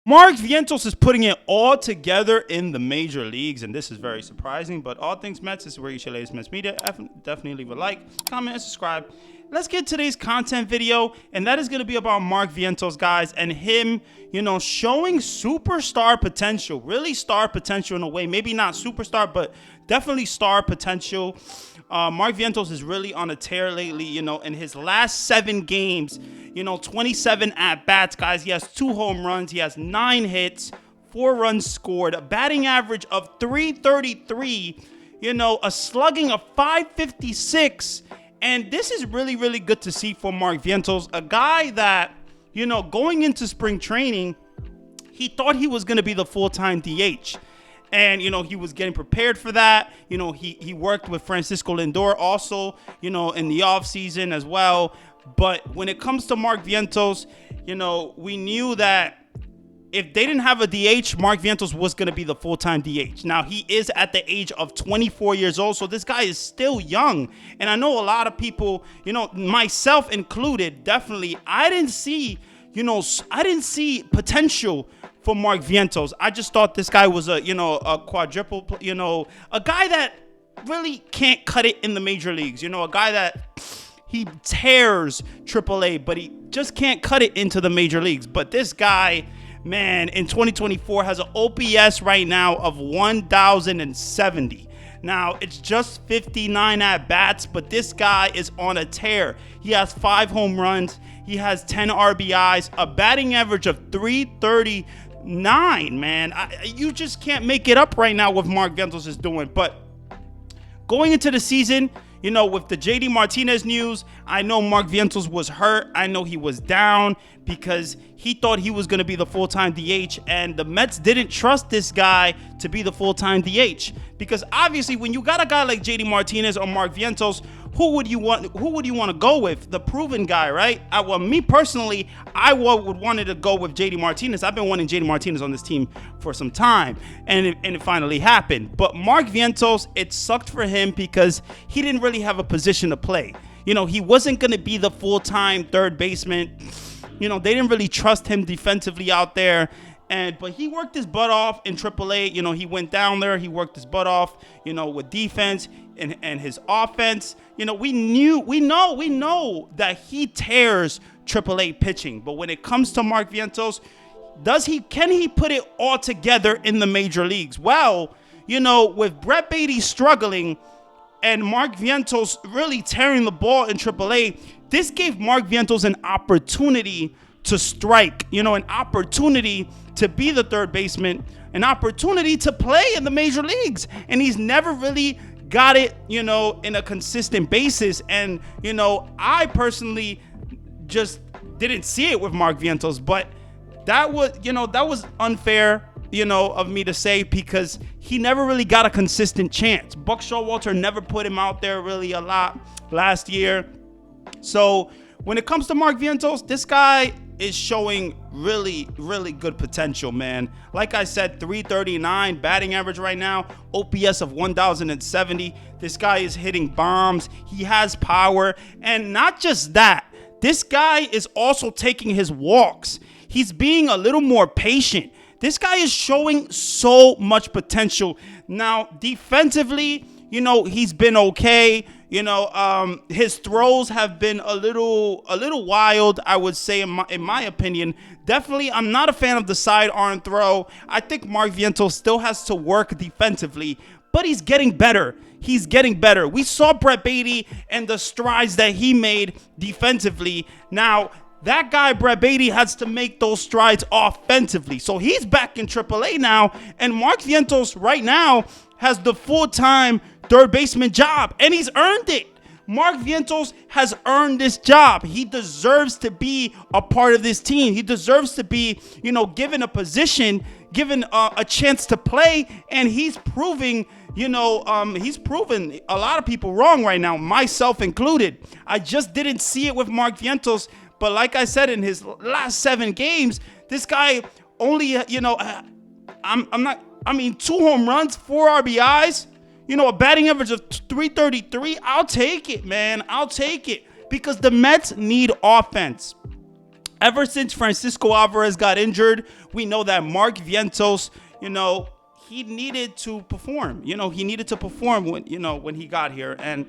Mark Vientos is putting it all together in the major leagues, and this is very surprising. But all things Mets, this is where you should latest Mets media. Definitely leave a like, comment, and subscribe. Let's get today's content video, and that is going to be about Mark Vientos, guys, and him, showing superstar potential, really star potential in a way. Maybe not superstar, but definitely star potential. Mark Vientos is really on a tear lately, in his last 7 games, 27 at-bats, guys. He has 2 home runs. He has 9 hits, 4 runs scored, a batting average of 333, a slugging of 556. And this is really, really good to see for Mark Vientos, a guy that, going into spring training, he thought he was going to be the full-time DH. And, he was getting prepared for that. He worked with Francisco Lindor also, in the offseason as well. But when it comes to Mark Vientos, we knew that if they didn't have a DH, Mark Vientos was going to be the full-time DH. Now, he is at the age of 24 years old, so this guy is still young. And I know a lot of people, myself included, definitely, I didn't see potential for Mark Vientos. I just thought this guy was a quadruple, a guy that really can't cut it in the major leagues. A guy that he tears AAA, but he just can't cut it into the major leagues. But this guy, man, in 2024 has an OPS right now of 1,070. Now, it's just 59 at-bats, but this guy is on a tear. He has 5 home runs. He has 10 RBIs, a batting average of 339, man. You just can't make it up right now what Mark Vientos is doing. But going into the season, with the JD Martinez news, I know Mark Vientos was hurt. I know he was down because he thought he was going to be the full-time DH, and the Mets didn't trust this guy to be the full-time DH because obviously when you got a guy like JD Martinez or Mark Vientos, who would you want to go with? The proven guy, right? Well, me personally, I would wanted to go with JD Martinez. I've been wanting JD Martinez on this team for some time, and it finally happened. But Mark Vientos, it sucked for him because he didn't really have a position to play. He wasn't going to be the full-time third baseman. They didn't really trust him defensively out there. But he worked his butt off in AAA. He went down there. He worked his butt off, with defense and his offense. We know that he tears AAA pitching. But when it comes to Mark Vientos, can he put it all together in the major leagues? Well, with Brett Baty struggling and Mark Vientos really tearing the ball in AAA, this gave Mark Vientos an opportunity to strike, an opportunity to be the third baseman, an opportunity to play in the major leagues. And he's never really got it, in a consistent basis. And, I personally just didn't see it with Mark Vientos, but that was unfair, of me to say because he never really got a consistent chance. Buck Showalter never put him out there really a lot last year. So when it comes to Mark Vientos, this guy is showing really, really good potential, man. Like I said, 339 batting average right now, OPS of 1,070. This guy is hitting bombs. He has power. And not just that, this guy is also taking his walks. He's being a little more patient. This guy is showing so much potential. Now, defensively, he's been okay. His throws have been a little wild, I would say, in my opinion. Definitely, I'm not a fan of the sidearm throw. I think Mark Vientos still has to work defensively, but he's getting better. We saw Brett Baty and the strides that he made defensively. Now, that guy, Brett Baty, has to make those strides offensively. So he's back in AAA now, and Mark Vientos right now has the full-time third baseman job, and he's earned it. Mark Vientos has earned this job. He deserves to be a part of this team. He deserves to be, given a position, given a chance to play, and he's proving a lot of people wrong right now, myself included. I just didn't see it with Mark Vientos, but like I said, in his last 7 games, this guy only, 2 home runs, 4 RBIs, a batting average of 333. I'll take it, man. I'll take it because the Mets need offense. Ever since Francisco Alvarez got injured, we know that Mark Vientos, he needed to perform. He needed to perform when he got here. And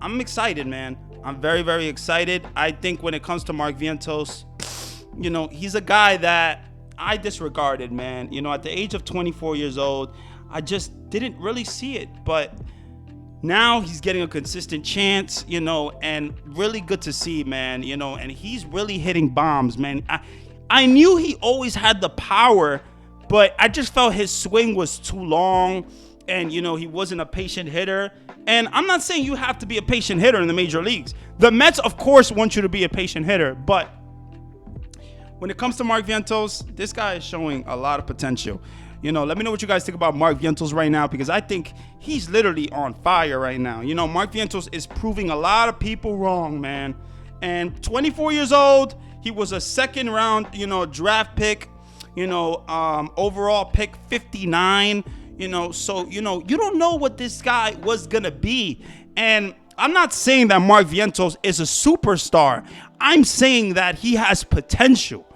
I'm excited, man. I'm very, very excited. I think when it comes to Mark Vientos, he's a guy that I disregarded, man. At the age of 24 years old, I just didn't really see it. But now he's getting a consistent chance, and really good to see, man, and he's really hitting bombs, man. I knew he always had the power, but I just felt his swing was too long, and, he wasn't a patient hitter. And I'm not saying you have to be a patient hitter in the major leagues. The Mets, of course, want you to be a patient hitter, but when it comes to Mark Vientos, this guy is showing a lot of potential. Let me know what you guys think about Mark Vientos right now, because I think he's literally on fire right now. Mark Vientos is proving a lot of people wrong, man. And 24 years old, he was a second round, draft pick, overall pick 59, so, you don't know what this guy was going to be. And I'm not saying that Mark Vientos is a superstar. I'm saying that he has potential,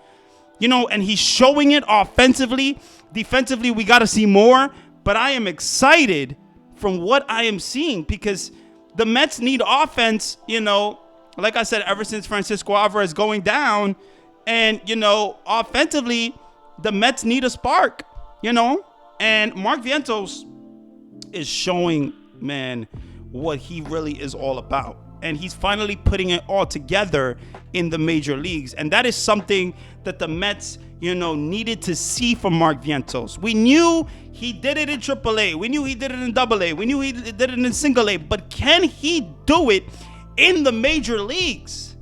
and he's showing it offensively. Defensively, we got to see more, but I am excited from what I am seeing, because the Mets need offense, like I said, ever since Francisco Alvarez going down, and, offensively, the Mets need a spark, and Mark Vientos is showing, man, what he really is all about. And he's finally putting it all together in the major leagues. And that is something that the Mets, needed to see from Mark Vientos. We knew he did it in AAA. We knew he did it in AA. We knew he did it in single A. But can he do it in the major leagues?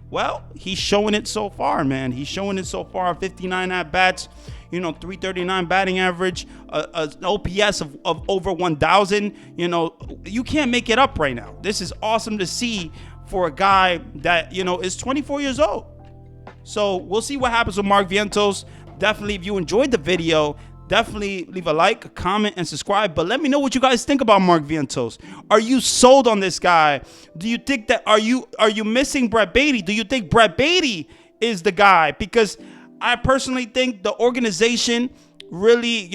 Well, he's showing it so far, man. He's showing it so far. 59 at-bats, 339 batting average, an OPS of over 1,000. You can't make it up right now. This is awesome to see for a guy that, is 24 years old. So we'll see what happens with Mark Vientos. Definitely, if you enjoyed the video, definitely leave a like, a comment, and subscribe. But let me know what you guys think about Mark Vientos. Are you sold on this guy? Do you think that are you missing Brett Baty? Do you think Brett Baty is the guy? Because I personally think the organization really,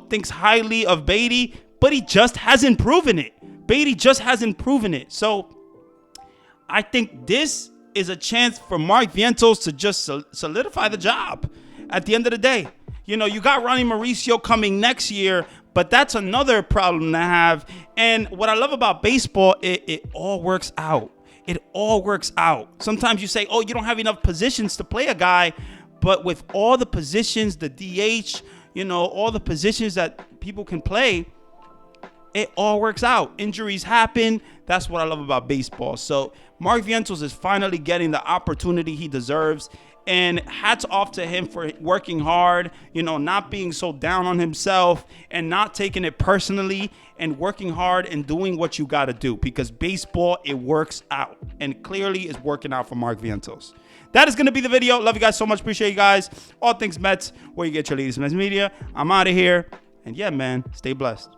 thinks highly of Baty, but he just hasn't proven it. Baty just hasn't proven it. So I think this is a chance for Mark Vientos to just solidify the job at the end of the day. You got Ronnie Mauricio coming next year, but that's another problem to have. And what I love about baseball, it all works out. It all works out. Sometimes you say, oh, you don't have enough positions to play a guy, but with all the positions, the DH, all the positions that people can play, it all works out. Injuries happen. That's what I love about baseball. So Mark Vientos is finally getting the opportunity he deserves. And hats off to him for working hard, not being so down on himself and not taking it personally, and working hard and doing what you got to do, because baseball, it works out, and clearly is working out for Mark Vientos. That is going to be the video. Love you guys so much. Appreciate you guys. All things Mets, where you get your latest Mets media. I'm out of here. And yeah, man, stay blessed.